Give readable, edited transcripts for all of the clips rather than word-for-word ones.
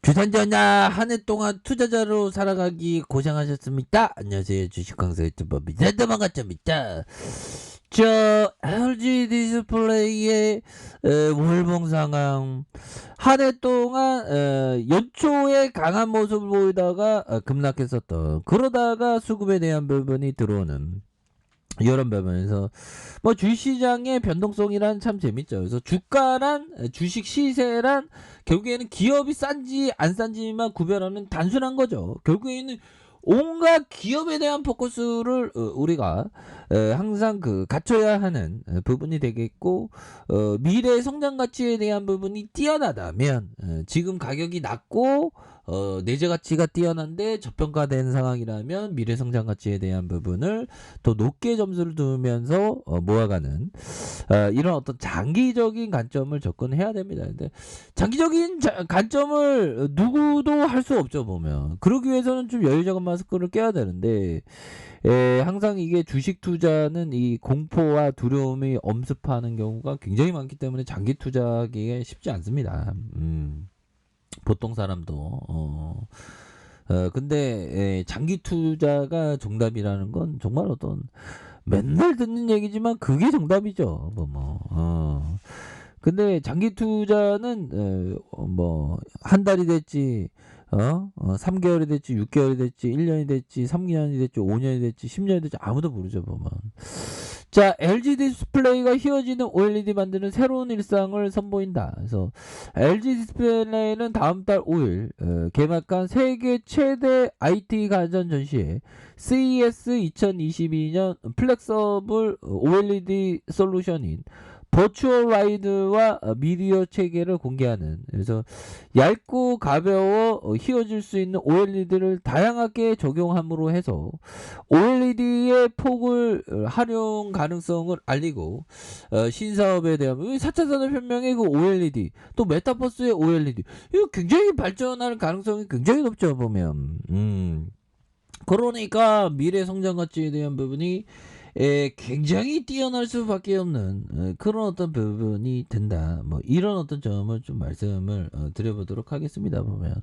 주산전자 한 해 동안 투자자로 살아가기 고생하셨습니까? 안녕하세요. 주식강사 유튜버 미자드만 가짜입니다. LG 디스플레이의 월봉 상황 한 해 동안 연초에 강한 모습을 보이다가 급락했었던, 그러다가 수급에 대한 부분이 들어오는 이런 부분에서 뭐 주식시장의 변동성이란 참 재밌죠. 그래서 주가란, 주식 시세란 결국에는 기업이 싼지 안 싼지만 구별하는 단순한 거죠. 결국에는 온갖 기업에 대한 포커스를 우리가 항상 갖춰야 하는 부분이 되겠고, 미래 성장 가치에 대한 부분이 뛰어나다면, 지금 가격이 낮고 내재 가치가 뛰어난데 저평가된 상황이라면 미래 성장 가치에 대한 부분을 더 높게 점수를 두면서 모아가는 이런 어떤 장기적인 관점을 접근해야 됩니다. 근데 장기적인 관점을 누구도 할 수 없죠, 보면. 그러기 위해서는 좀 여유자금 마스크를 껴야 되는데, 항상 이게 주식 투자는 이 공포와 두려움이 엄습하는 경우가 굉장히 많기 때문에 장기 투자하기가 쉽지 않습니다. 보통 사람도 근데 장기 투자가 정답이라는 건 정말 어떤 맨날 듣는 얘기지만 그게 정답이죠. 근데 장기 투자는 뭐 한 달이 됐지, 3개월이 됐지, 6개월이 됐지, 1년이 됐지, 3년이 됐지, 5년이 됐지, 10년이 됐지, 아무도 모르죠, 보면. 자, LG 디스플레이가 휘어지는 OLED 만드는 새로운 일상을 선보인다. 그래서 LG 디스플레이는 다음 달 5일 개막한 세계 최대 IT 가전 전시회 CES 2022년 플렉서블 OLED 솔루션인 버추얼 라이드와 미디어 체계를 공개하는, 그래서 얇고 가벼워 휘어질 수 있는 OLED를 다양하게 적용함으로 해서 OLED의 폭을 활용 가능성을 알리고, 신사업에 대한 4차 산업혁명의 그 OLED, 또 메타버스의 OLED, 이거 굉장히 발전할 가능성이 굉장히 높죠, 보면. 그러니까 미래 성장 가치에 대한 부분이 굉장히 뛰어날 수밖에 없는 그런 어떤 부분이 된다. 뭐 이런 어떤 점을 좀 말씀을 드려보도록 하겠습니다. 보면,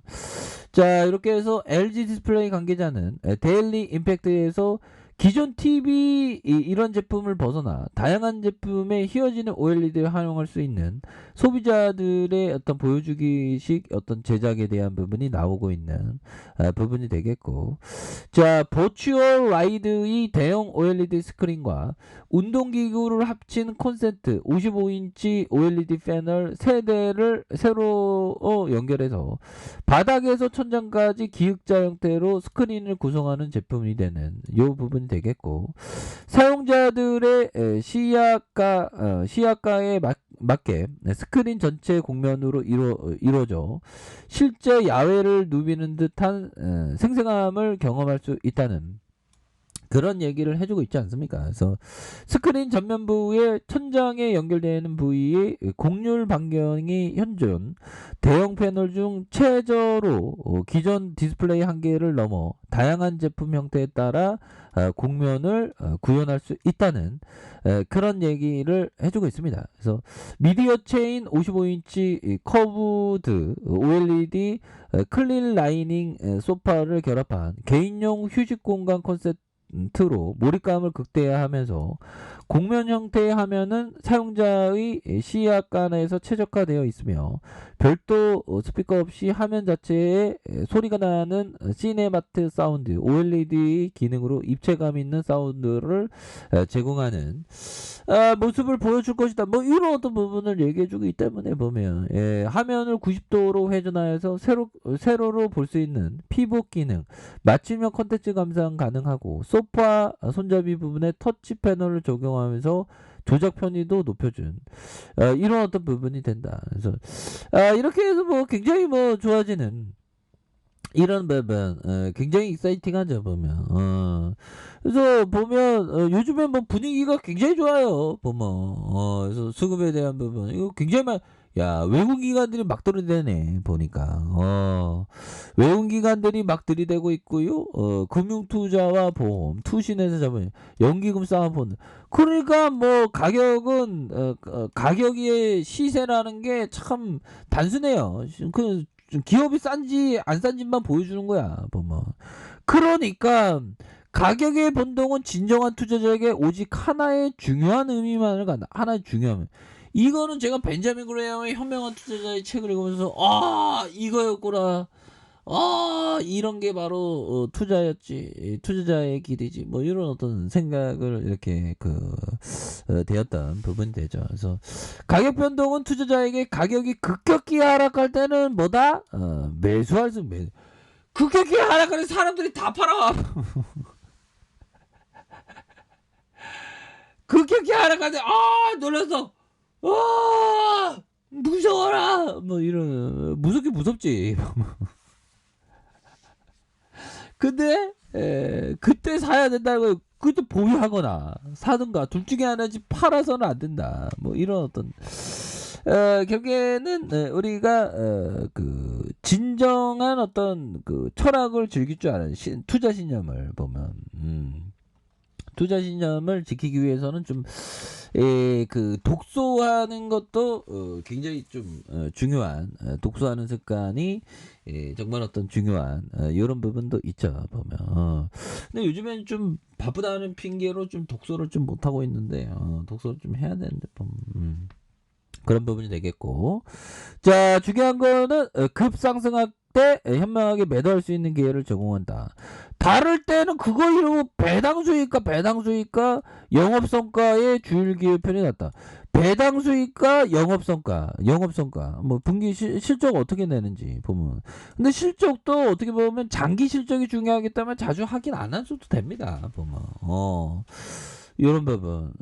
자, 이렇게 해서 LG 디스플레이 관계자는 데일리 임팩트에서 기존 TV 이런 제품을 벗어나 다양한 제품에 휘어지는 OLED를 활용할 수 있는 소비자들의 어떤 보여주기식 어떤 제작에 대한 부분이 나오고 있는 부분이 되겠고, 자, 버추얼 라이드의 대형 OLED 스크린과 운동기구를 합친 콘센트 55인치 OLED 패널 세대를 새로 연결해서 바닥에서 천장까지 기역자 형태로 스크린을 구성하는 제품이 되는 이 부분이 되겠고, 사용자들의 시야가에 맞게 스크린 전체 곡면으로 이루어져 실제 야외를 누비는 듯한 생생함을 경험할 수 있다는 그런 얘기를 해주고 있지 않습니까? 그래서 스크린 전면부의 천장에 연결되는 부위의 곡률 반경이 현존 대형 패널 중 최저로 기존 디스플레이 한계를 넘어 다양한 제품 형태에 따라 곡면을 구현할 수 있다는 그런 얘기를 해주고 있습니다. 그래서 미디어 체인 55인치 커브드 OLED 클린 라이닝 소파를 결합한 개인용 휴식 공간 콘셉트로 몰입감을 극대화하면서 곡면 형태의 화면은 사용자의 시야간에서 최적화되어 있으며 별도 스피커 없이 화면 자체에 소리가 나는 시네마트 사운드 OLED 기능으로 입체감 있는 사운드를 제공하는 모습을 보여줄 것이다. 뭐 이런 어떤 부분을 얘기해주고 있기 때문에 보면, 화면을 90도로 회전하여서 세로로 볼 수 있는 피복 기능, 맞춤형 컨텐츠 감상 가능하고, 소파 손잡이 부분에 터치 패널을 적용하면서 조작 편의도 높여준 이런 어떤 부분이 된다. 그래서 이렇게 해서 뭐 굉장히 뭐 좋아지는 이런 부분 굉장히 익사이팅하죠, 보면. 그래서 보면 요즘에 뭐 분위기가 굉장히 좋아요, 보면. 그래서 수급에 대한 부분 이거 굉장히 야, 외국 기관들이 막 들이대네, 보니까. 외국 기관들이 막 들이대고 있고요. 금융투자와 보험, 투신에서 잡은 연기금 쌓아본. 그러니까 뭐 가격은 가격의 시세라는 게 참 단순해요. 기업이 싼지 안 싼지만 보여주는 거야 보면. 그러니까 가격의 변동은 진정한 투자자에게 오직 하나의 중요한 의미만을 갖는다. 하나의 중요한. 이거는 제가 벤자민 그레이엄의 현명한 투자자의 책을 읽으면서 이거였구나. 이런 게 바로 투자였지. 투자자의 길이지. 뭐 이런 어떤 생각을 이렇게 되었던 부분이 되죠. 그래서 가격 변동은 투자자에게 가격이 급격히 하락할 때는 뭐다? 매수할 수 급격히 하락하는 사람들이 다 팔아. 급격히 하락할 때 놀라서 무서워라. 뭐 이런 무섭지. 근데 그때 사야 된다고 그때 보유하거나 사든가 둘 중에 하나지 팔아서는 안 된다. 뭐 이런 어떤 결국에는 우리가 진정한 어떤 철학을 즐길 줄 아는 투자 신념을 보면 투자 신념을 지키기 위해서는 좀 독서하는 것도 굉장히 좀 중요한 독서하는 습관이 정말 어떤 중요한 이런 부분도 있죠 보면. 근데 요즘엔 좀 바쁘다는 핑계로 좀 독서를 좀 못하고 있는데 독서를 좀 해야 되는데 보면 그런 부분이 되겠고. 자, 중요한 거는 급상승할 때 현명하게 매도할 수 있는 기회를 제공한다. 다를 때는 그걸 이루고 배당수익과 영업성과의 주율기회 편이 낫다. 배당수익과 영업성과 뭐 분기 실적 어떻게 내는지 보면. 근데 실적도 어떻게 보면 장기 실적이 중요하기 때문에 자주 확인 안 하셔도 됩니다 보면. 이런 부분.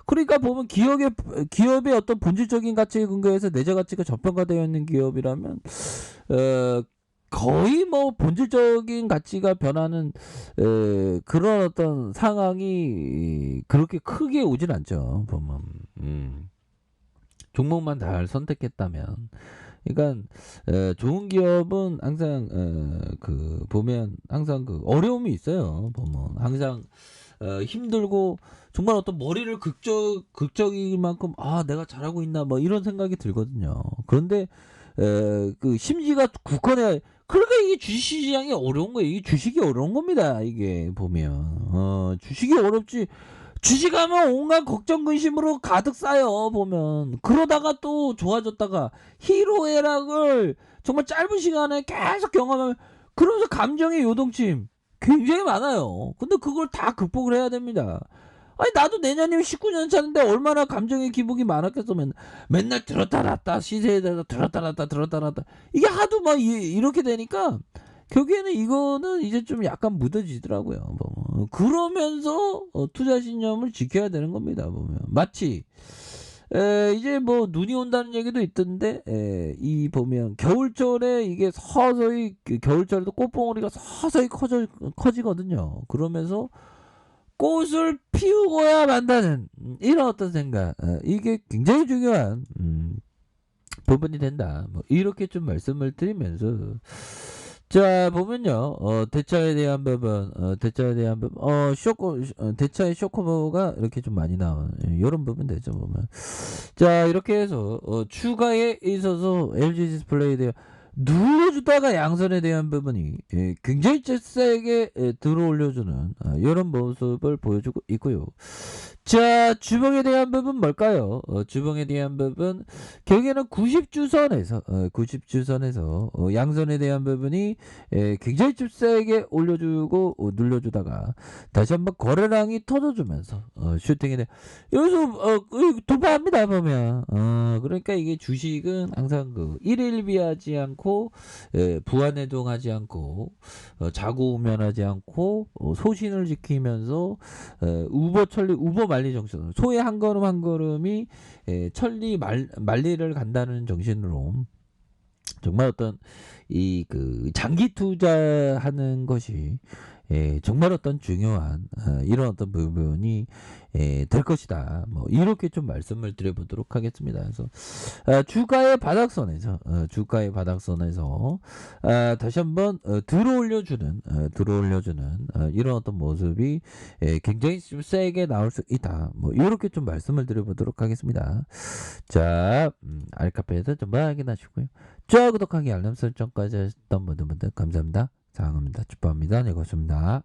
그러니까 보면 기업의 어떤 본질적인 가치에 근거해서 내재 가치가 저평가되어 있는 기업이라면 거의 뭐 본질적인 가치가 변하는 그런 어떤 상황이 그렇게 크게 오진 않죠 보면. 종목만 잘 선택했다면. 그러니까 좋은 기업은 항상 보면 항상 어려움이 있어요 보면. 항상 힘들고 정말 어떤 머리를 극적일 만큼 내가 잘하고 있나 뭐 이런 생각이 들거든요. 그런데 심지가 굳건해. 그러니까 이게 주식시장이 어려운 거예요. 이게 주식이 어려운 겁니다. 이게 보면 주식이 어렵지. 주식하면 온갖 걱정 근심으로 가득 쌓여 보면. 그러다가 또 좋아졌다가 희로애락을 정말 짧은 시간에 계속 경험하면 그러면서 감정의 요동침 굉장히 많아요. 근데 그걸 다 극복을 해야 됩니다. 아니 나도 내년이면 19년 차인데 얼마나 감정의 기복이 많았겠어. 맨날 들었다 놨다 시세에 대해서 들었다 놨다 이게 하도 막 이렇게 되니까 결국에는 이거는 이제 좀 약간 묻어지더라고요. 뭐. 그러면서 투자 신념을 지켜야 되는 겁니다. 보면 마치 이제 뭐 눈이 온다는 얘기도 있던데 이 보면 겨울철에 이게 서서히 겨울철에도 꽃봉오리가 서서히 커지거든요. 그러면서 꽃을 피우고야 만다는 이런 어떤 생각 이게 굉장히 중요한 부분이 된다. 뭐 이렇게 좀 말씀을 드리면서 자 보면요 대차에 대한 부분 대차의 쇼커버가 이렇게 좀 많이 나온 이런 부분 되죠 보면. 자 이렇게 해서 추가에 있어서 LG 디스플레이에 대한 눌러주다가 양선에 대한 부분이 굉장히 세게 들어올려주는 이런 모습을 보여주고 있고요. 자 주봉에 대한 부분 뭘까요? 주봉에 대한 부분 결국에는 90주선에서 양선에 대한 부분이 굉장히 좀 세게 올려주고 눌러주다가 다시 한번 거래량이 터져주면서 슈팅에 대해 여기서 도파합니다 보면. 그러니까 이게 주식은 항상 일일비하지 않고 부안해동하지 않고 자고우면하지 않고 소신을 지키면서 우버 말리 정신, 소의 한 걸음 한 걸음이 천리 말리를 간다는 정신으로 정말 어떤 장기 투자하는 것이 정말 어떤 중요한 이런 어떤 부분이 될 것이다. 뭐 이렇게 좀 말씀을 드려보도록 하겠습니다. 그래서 주가의 바닥선에서 다시 한번 들어올려주는 이런 어떤 모습이 굉장히 좀 세게 나올 수 있다. 뭐 이렇게 좀 말씀을 드려보도록 하겠습니다. 자, 알카페에서 좀 확인하시고요. 좋아요, 구독하기, 알람 설정까지 하셨던 모든 분들 감사합니다. 사랑합니다. 축복합니다. 네, 고맙습니다.